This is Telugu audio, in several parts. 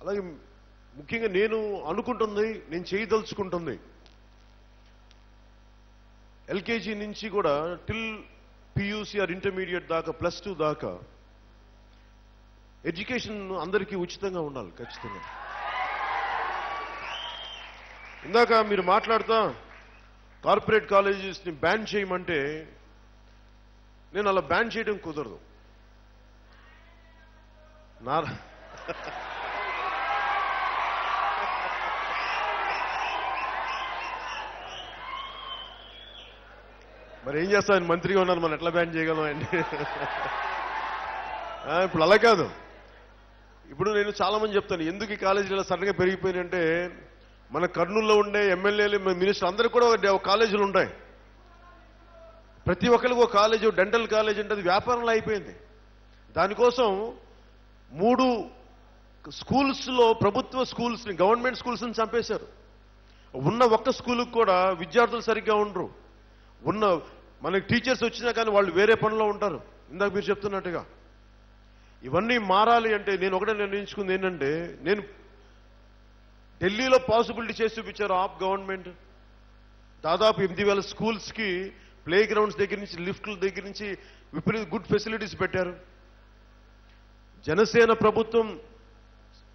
అలాగే ముఖ్యంగా నేను అనుకుంటుంది, నేను చేయదలుచుకుంటుంది ఎల్కేజీ నుంచి కూడా టిల్ పియూసీ ఆర్ ఇంటర్మీడియట్ దాకా +2 దాకా ఎడ్యుకేషన్ అందరికీ ఉచితంగా ఉండాలి ఖచ్చితంగా. ఇందాక మీరు మాట్లాడుతా కార్పొరేట్ కాలేజెస్ని బ్యాన్ చేయమంటే నేను అలా బ్యాన్ చేయడం కుదరదు. మరి ఏం చేస్తాను, మంత్రిగా ఉన్నాను, మనం ఎట్లా బ్యాన్ చేయగలం అండి? ఇప్పుడు అలా కాదు. ఇప్పుడు నేను చాలా మంది చెప్తాను ఎందుకు ఈ కాలేజీలో సడన్గా పెరిగిపోయినంటే, మన కర్నూలులో ఉండే ఎమ్మెల్యేలు మినిస్టర్ అందరికీ కూడా ఒక కాలేజీలు ఉంటాయి. ప్రతి ఒక్కరికి ఒక కాలేజ్, డెంటల్ కాలేజ్ అంటే అది వ్యాపారంలో అయిపోయింది. దానికోసం 3 స్కూల్స్లో ప్రభుత్వ స్కూల్స్ని, గవర్నమెంట్ స్కూల్స్ని చంపేశారు. ఉన్న ఒక్క స్కూల్కి కూడా విద్యార్థులు సరిగ్గా ఉండరు. ఉన్న మనకి టీచర్స్ వచ్చినా కానీ వాళ్ళు వేరే పనిలో ఉంటారు. ఇందాక మీరు చెప్తున్నట్టుగా ఇవన్నీ మారాలి అంటే నేను ఒకటే నిర్ణయించుకుంది ఏంటంటే, నేను ఢిల్లీలో పాసిబిలిటీ చేసి చూపించారు ఆప్ గవర్నమెంట్. దాదాపు 8,000 స్కూల్స్కి ప్లే గ్రౌండ్స్ దగ్గర నుంచి, లిఫ్ట్ల దగ్గర నుంచి విపరీత గుడ్ ఫెసిలిటీస్ పెట్టారు. జనసేన ప్రభుత్వం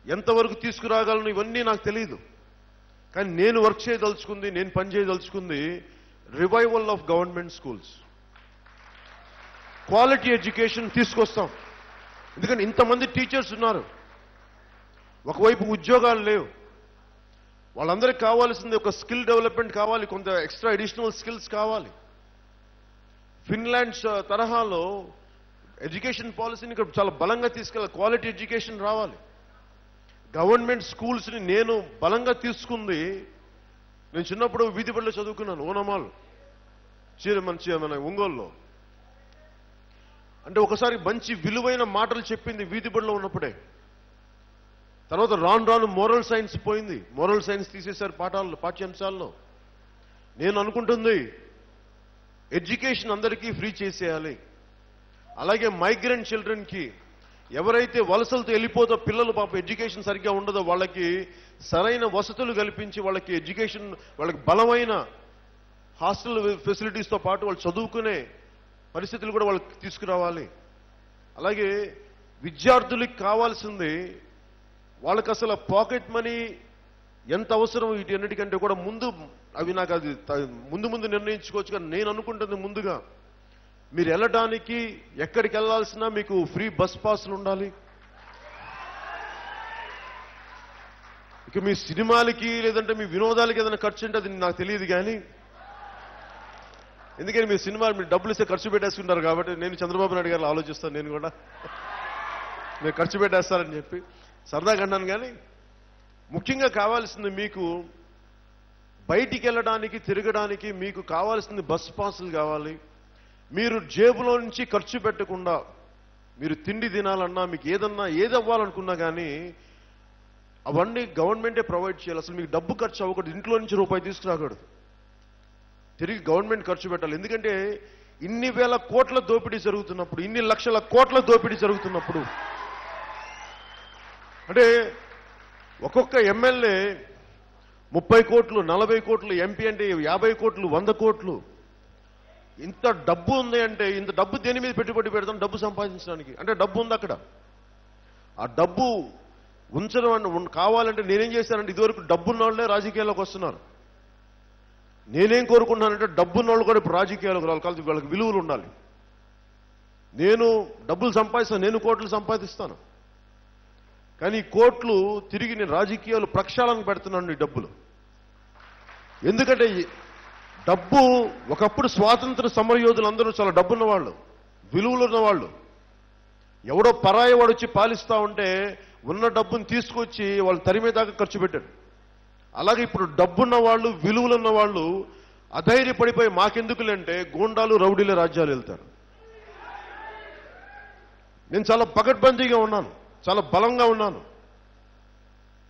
ఎంతవరకు తీసుకురాగలను ఇవన్నీ నాకు తెలియదు. కానీ నేను వర్క్ చేయదలుచుకుంది, నేను పని చేయదలుచుకుంది revival of government schools, quality education తీసుకొస్తాం. ఎందుకంటే ఇంతమంది టీచర్స్ ఉన్నారు, ఒకవైపు ఉద్యోగాలు లేవు. వాళ్ళందరికీ కావాల్సింది ఒక స్కిల్ డెవలప్మెంట్ కావాలి, కొంత ఎక్స్ట్రా అడిషనల్ స్కిల్స్ కావాలి. ఫిన్లాండ్ తరహాలో ఎడ్యుకేషన్ పాలసీని ఇక్కడ చాలా బలంగా తీసుకెళ్ళాలి. క్వాలిటీ ఎడ్యుకేషన్ రావాలి. గవర్నమెంట్ స్కూల్స్ని నేను బలంగా తీసుకుంది. నేను చిన్నప్పుడు వీధి బడిలో చదువుకున్నాను, ఓనమాల్ మన ఒంగోలులో. అంటే ఒకసారి మంచి విలువైన మాటలు చెప్పింది వీధి బడిలో ఉన్నప్పుడే. తర్వాత రాను రాను మోరల్ సైన్స్ పోయింది, మోరల్ సైన్స్ తీసేశారు పాఠ్యాంశాల్లో. నేను అనుకుంటుంది ఎడ్యుకేషన్ అందరికీ ఫ్రీ చేసేయాలి. అలాగే మైగ్రెంట్ చిల్డ్రన్కి, ఎవరైతే వలసలతో వెళ్ళిపోతా పిల్లలు పాప ఎడ్యుకేషన్ సరిగ్గా ఉండదో వాళ్ళకి సరైన వసతులు కల్పించి వాళ్ళకి ఎడ్యుకేషన్, వాళ్ళకి బలమైన హాస్టల్ ఫెసిలిటీస్తో పాటు వాళ్ళు చదువుకునే పరిస్థితులు కూడా వాళ్ళకి తీసుకురావాలి. అలాగే విద్యార్థులకు కావాల్సింది వాళ్ళకి అసలు పాకెట్ మనీ ఎంత అవసరం వీటన్నిటికంటే కూడా ముందు అవి నాకు అది ముందు నిర్ణయించుకోవచ్చు. కానీ నేను అనుకుంటుంది ముందుగా మీరు వెళ్ళడానికి, ఎక్కడికి వెళ్ళాల్సినా మీకు ఫ్రీ బస్ పాస్లు ఉండాలి. ఇక మీ సినిమాలకి లేదంటే మీ వినోదాలకి ఏదైనా ఖర్చు అంటే అది నాకు తెలియదు. కానీ ఎందుకని మీ సినిమా మీరు డబ్బులు ఇస్తే ఖర్చు పెట్టేసుకుంటారు కాబట్టి నేను చంద్రబాబు నాయుడు గారు ఆలోచిస్తాను. నేను కూడా మీరు ఖర్చు పెట్టేస్తారని చెప్పి సరదాగా అన్నాను. కానీ ముఖ్యంగా కావాల్సింది మీకు బయటికి వెళ్ళడానికి, తిరగడానికి మీకు కావాల్సింది బస్ పాసులు కావాలి. మీరు జేబులో నుంచి ఖర్చు పెట్టకుండా మీరు తిండి తినాలన్నా, మీకు ఏది అవ్వాలనుకున్నా కానీ అవన్నీ గవర్నమెంటే ప్రొవైడ్ చేయాలి. అసలు మీకు డబ్బు ఖర్చు అవ్వకూడదు, ఇంట్లో నుంచి రూపాయి తీసుకురాకూడదు, తిరిగి గవర్నమెంట్ ఖర్చు పెట్టాలి. ఎందుకంటే ఇన్ని వేల కోట్ల దోపిడీ జరుగుతున్నప్పుడు, ఇన్ని లక్షల కోట్ల దోపిడీ జరుగుతున్నప్పుడు, అంటే ఒక్కొక్క ఎమ్మెల్యే 30 కోట్లు 40 కోట్లు, ఎంపీ అంటే 50 కోట్లు 100 కోట్లు. ఇంత డబ్బు ఉంది అంటే, ఇంత డబ్బు దేని మీద పెట్టుబడి పెడతాం? డబ్బు సంపాదించడానికి. అంటే డబ్బు ఉంది అక్కడ. ఆ డబ్బు ఉంచడం కావాలంటే నేనేం చేశానంటే, ఇదివరకు డబ్బున్న వాళ్ళే రాజకీయాల్లోకి వస్తున్నారు. నేనేం కోరుకుంటున్నానంటే డబ్బున్న వాళ్ళు కూడా ఇప్పుడు రాజకీయాలకు రావాలి, వాళ్ళకి విలువలు ఉండాలి. నేను డబ్బులు సంపాదిస్తాను, నేను కోట్లు సంపాదిస్తాను. కానీ ఈ కోట్లు తిరిగి నేను రాజకీయాలు ప్రక్షాళనకు పెడుతున్నాను ఈ డబ్బులు. ఎందుకంటే డబ్బు ఒకప్పుడు స్వాతంత్ర సమరయోధులు అందరూ చాలా డబ్బున్న వాళ్ళు, విలువలు ఉన్నవాళ్ళు. ఎవడో పరాయి వాడు వచ్చి పాలిస్తా ఉంటే ఉన్న డబ్బును తీసుకొచ్చి వాళ్ళు తరిమేదాకా ఖర్చు పెట్టారు. అలాగే ఇప్పుడు డబ్బున్న వాళ్ళు, విలువలు ఉన్న వాళ్ళు అధైర్యపడిపోయి మాకెందుకులంటే గూండాలు రౌడీల రాజ్యాలు వెళ్తారు. నేను చాలా పకడ్బందీగా ఉన్నాను, చాలా బలంగా ఉన్నాను.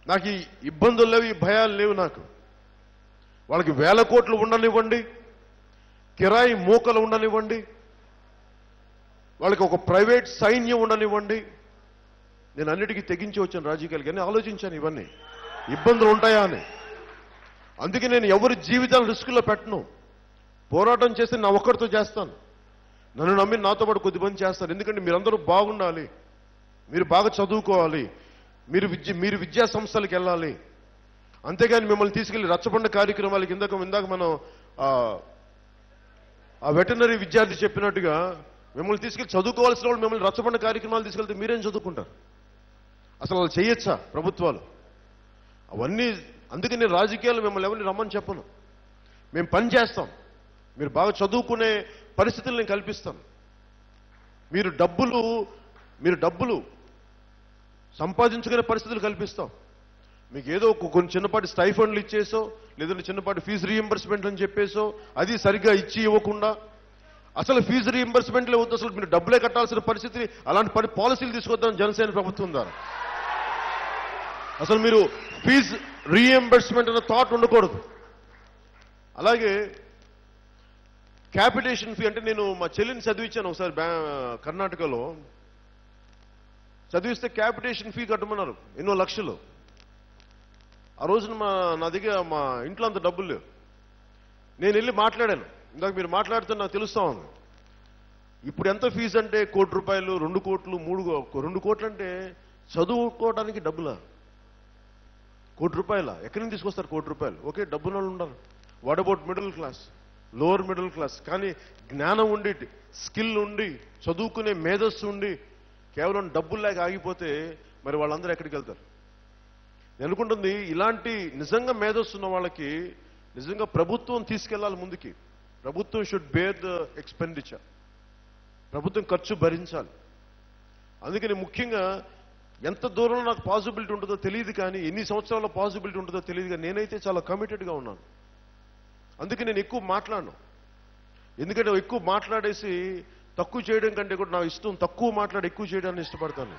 నాకు ఈ ఇబ్బందులు లేవు, ఈ భయాలు లేవు. నాకు వాళ్ళకి 1000 కోట్లు ఉండనివ్వండి, కిరాయి మూకలు ఉండనివ్వండి, వాళ్ళకి ఒక ప్రైవేట్ సైన్యం ఉండనివ్వండి, నేను అన్నిటికీ తెగించి వచ్చాను రాజకీయాలు, కానీ ఆలోచించాను ఇవన్నీ ఇబ్బందులు ఉంటాయా అని. అందుకే నేను ఎవరి జీవితాలు రిస్కులో పెట్టను. పోరాటం చేస్తే నా ఒక్కరితో చేస్తాను, నన్ను నమ్మి నాతో పాటు కొద్దిమంది చేస్తారు. ఎందుకంటే మీరందరూ బాగుండాలి, మీరు బాగా చదువుకోవాలి, మీరు విద్యా సంస్థలకు వెళ్ళాలి. అంతేగాని మిమ్మల్ని తీసుకెళ్లి రచ్చబండ కార్యక్రమాలకి ఇందాక మనం ఆ వెటర్నరీ విద్యార్థి చెప్పినట్టుగా మిమ్మల్ని తీసుకెళ్లి చదువుకోవాల్సిన వాళ్ళు మిమ్మల్ని రచ్చబండ కార్యక్రమాలు తీసుకెళ్తే మీరేం చదువుకుంటారు? అసలు వాళ్ళు చేయొచ్చా ప్రభుత్వాలు అవన్నీ? అందుకే నేను రాజకీయాలు మిమ్మల్ని ఎవరిని రమ్మని చెప్పను. మేము పని చేస్తాం, మీరు బాగా చదువుకునే పరిస్థితులు నేను కల్పిస్తాను. మీరు డబ్బులు సంపాదించుకునే పరిస్థితులు కల్పిస్తాం. మీకు ఏదో కొన్ని చిన్నపాటి స్టైఫండ్లు ఇచ్చేసో, లేదంటే చిన్నపాటి ఫీజు రీఎంబర్స్మెంట్ అని చెప్పేసో, అది సరిగ్గా ఇచ్చి ఇవ్వకుండా, అసలు ఫీజు రీఎంబర్స్మెంట్లే వద్దు, అసలు మీరు డబ్బులే కట్టాల్సిన పరిస్థితి, అలాంటి పాలసీలు తీసుకొద్దాం జనసేన ప్రభుత్వం ద్వారా. అసలు మీరు ఫీజు రీఎంబర్స్మెంట్ అనే థాట్ ఉండకూడదు. అలాగే క్యాపిటేషన్ ఫీ అంటే, నేను మా చెల్లిని చదివించాను ఒకసారి కర్ణాటకలో. చదివిస్తే క్యాపిటేషన్ ఫీ కట్టమన్నారు ఎన్నో లక్షలు. ఆ రోజున నా దగ్గర మా ఇంట్లో అంత డబ్బులు లేవు. నేను వెళ్ళి మాట్లాడాను, ఇందాక మీరు మాట్లాడితే నాకు తెలుస్తా ఉంది. ఇప్పుడు ఎంత ఫీజు అంటే 1 కోటి రూపాయలు, 2 కోట్లు, 2 కోట్లు అంటే చదువుకోవడానికి డబ్బులా? 1 కోటి రూపాయల ఎక్కడి నుంచి తీసుకొస్తారు? 1 కోటి రూపాయలు ఓకే, డబ్బున్న వాళ్ళు ఉండరు. What about middle class, lower middle class? కానీ జ్ఞానం ఉండి, స్కిల్ ఉండి, చదువుకునే మేధస్సు ఉండి కేవలం డబ్బులు లేక ఆగిపోతే మరి వాళ్ళందరూ ఎక్కడికి వెళ్తారు? నేను అనుకుంటుంది ఇలాంటి నిజంగా మేధస్సు ఉన్న వాళ్ళకి నిజంగా ప్రభుత్వం తీసుకెళ్లాలి ముందుకి. ప్రభుత్వం షుడ్ బేర్ ద ఎక్స్పెండిచర్, ప్రభుత్వం ఖర్చు భరించాలి. అందుకని ముఖ్యంగా ఎంత దూరంలో నాకు పాసిబిలిటీ ఉంటుందో తెలియదు, కానీ ఎన్ని సంవత్సరాల పాసిబిలిటీ ఉంటుందో తెలియదు, కానీ నేనైతే చాలా కమిటెడ్గా ఉన్నాను. అందుకే నేను ఎక్కువ మాట్లాడను. ఎందుకంటే ఎక్కువ మాట్లాడేసి తక్కువ చేయడం కంటే కూడా నా ఇష్టం తక్కువ మాట్లాడి ఎక్కువ చేయడాన్ని ఇష్టపడతాను.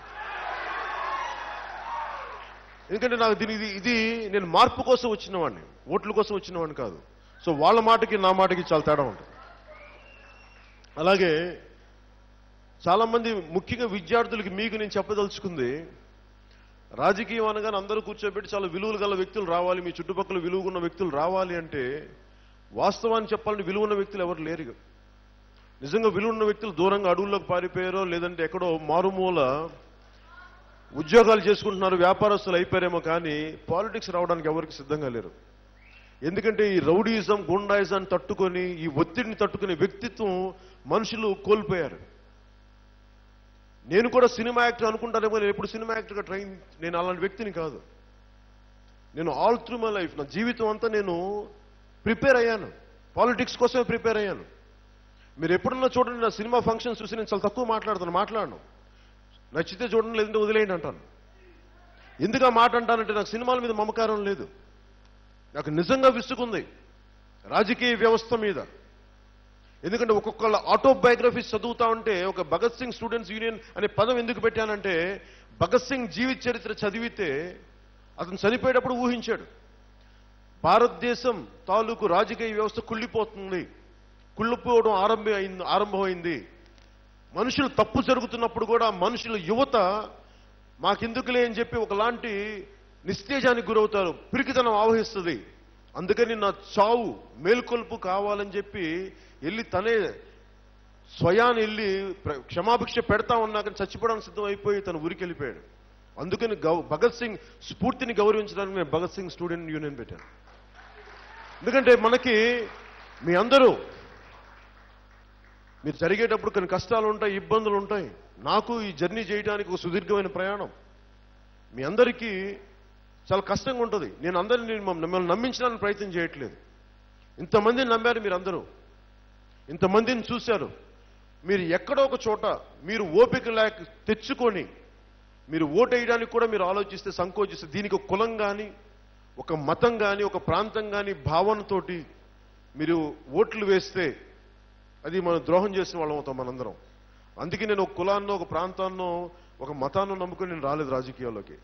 ఎందుకంటే నాకు ఇది నేను మార్పు కోసం వచ్చిన వాడిని, ఓట్ల కోసం వచ్చిన వాడిని కాదు. సో వాళ్ళ మాటకి నా మాటకి చాలా తేడా ఉంటుంది. అలాగే చాలామంది ముఖ్యంగా విద్యార్థులకి మీకు నేను చెప్పదలుచుకుంది, రాజకీయం అనగానే అందరూ కూర్చోబెట్టి చాలా విలువలు గల వ్యక్తులు రావాలి, మీ చుట్టుపక్కల విలువగున్న వ్యక్తులు రావాలి అంటే, వాస్తవాన్ని చెప్పాలంటే విలువన్న వ్యక్తులు ఎవరు లేరు. నిజంగా విలువన్న వ్యక్తులు దూరంగా అడవుల్లోకి పారిపోయారో, లేదంటే ఎక్కడో మారుమూల ఉద్యోగాలు చేసుకుంటున్నారు, వ్యాపారస్తులు అయిపోయారేమో, కానీ పాలిటిక్స్ రావడానికి ఎవరికి సిద్ధంగా లేరు. ఎందుకంటే ఈ రౌడీయిజం, గుండాయిజం తట్టుకొని, ఈ ఒత్తిడిని తట్టుకునే వ్యక్తిత్వం మనుషులు కోల్పోయారు. నేను కూడా సినిమా యాక్టర్ అనుకుంటానేమో, నేను ఎప్పుడు సినిమా యాక్టర్గా నేను అలాంటి వ్యక్తిని కాదు. నేను ఆల్ త్రూ మై లైఫ్, నా జీవితం అంతా నేను ప్రిపేర్ అయ్యాను, పాలిటిక్స్ కోసమే ప్రిపేర్ అయ్యాను. మీరు ఎప్పుడన్నా చూడండి, నా సినిమా ఫంక్షన్స్ చూసి నేను చాలా తక్కువ మాట్లాడను. నచ్చితే చూడండి, లేదంటే వదిలేయండి అంటాను. ఎందుకు ఆ మాట అంటానంటే, నాకు సినిమాల మీద మమకారం లేదు. నాకు నిజంగా విసుగుంది రాజకీయ వ్యవస్థ మీద. ఎందుకంటే ఒక్కొక్కళ్ళ ఆటోబయోగ్రఫీస్ చదువుతా ఉంటే, ఒక భగత్ సింగ్ స్టూడెంట్స్ యూనియన్ అనే పదం ఎందుకు పెట్టానంటే, భగత్ సింగ్ జీవిత చరిత్ర చదివితే అతను చనిపోయేటప్పుడు ఊహించాడు, భారతదేశం తాలూకు రాజకీయ వ్యవస్థ కుళ్ళిపోవడం ఆరంభమైంది. మనుషులు తప్పు జరుగుతున్నప్పుడు కూడా మనుషుల యువత మాకెందుకులే అని చెప్పి ఒకలాంటి నిస్తేజానికి గురవుతారు, పిరికితనం ఆవహిస్తుంది. అందుకని నా చావు మేల్కొల్పు కావాలని చెప్పి వెళ్ళి తనే స్వయాన్ని వెళ్ళి క్షమాభిక్ష పెడతా ఉన్నా కానీ చచ్చిపోవడానికి సిద్ధం అయిపోయి తను ఊరికెళ్ళిపోయాడు. అందుకని భగత్ సింగ్ స్ఫూర్తిని గౌరవించడానికి నేను భగత్ సింగ్ స్టూడెంట్ యూనియన్ పెట్టాను. ఎందుకంటే మనకి మీ అందరూ మీరు జరిగేటప్పుడు కొన్ని కష్టాలు ఉంటాయి, ఇబ్బందులు ఉంటాయి. నాకు ఈ జర్నీ చేయడానికి ఒక సుదీర్ఘమైన ప్రయాణం. మీ అందరికీ చాలా కష్టంగా ఉంటుంది. నేను మిమ్మల్ని నమ్మించడానికి ప్రయత్నం చేయట్లేదు. ఇంతమందిని నమ్మారు మీరందరూ, ఇంతమందిని చూశారు. మీరు ఎక్కడో ఒక చోట మీరు ఓపిక లేక తెచ్చుకొని మీరు ఓటేయడానికి కూడా మీరు ఆలోచిస్తే, సంకోచిస్తే, దీనికి ఒక కులం కానీ, ఒక మతం కానీ, ఒక ప్రాంతం కానీ భావనతోటి మీరు ఓట్లు వేస్తే అది మనం ద్రోహం చేసిన వాళ్ళం అవుతాం మనందరం. అందుకే నేను ఒక కులాన్నో, ఒక ప్రాంతాన్నో, ఒక మతాన్నో నమ్ముకొని నేను రాలేదు రాజకీయాల్లోకి.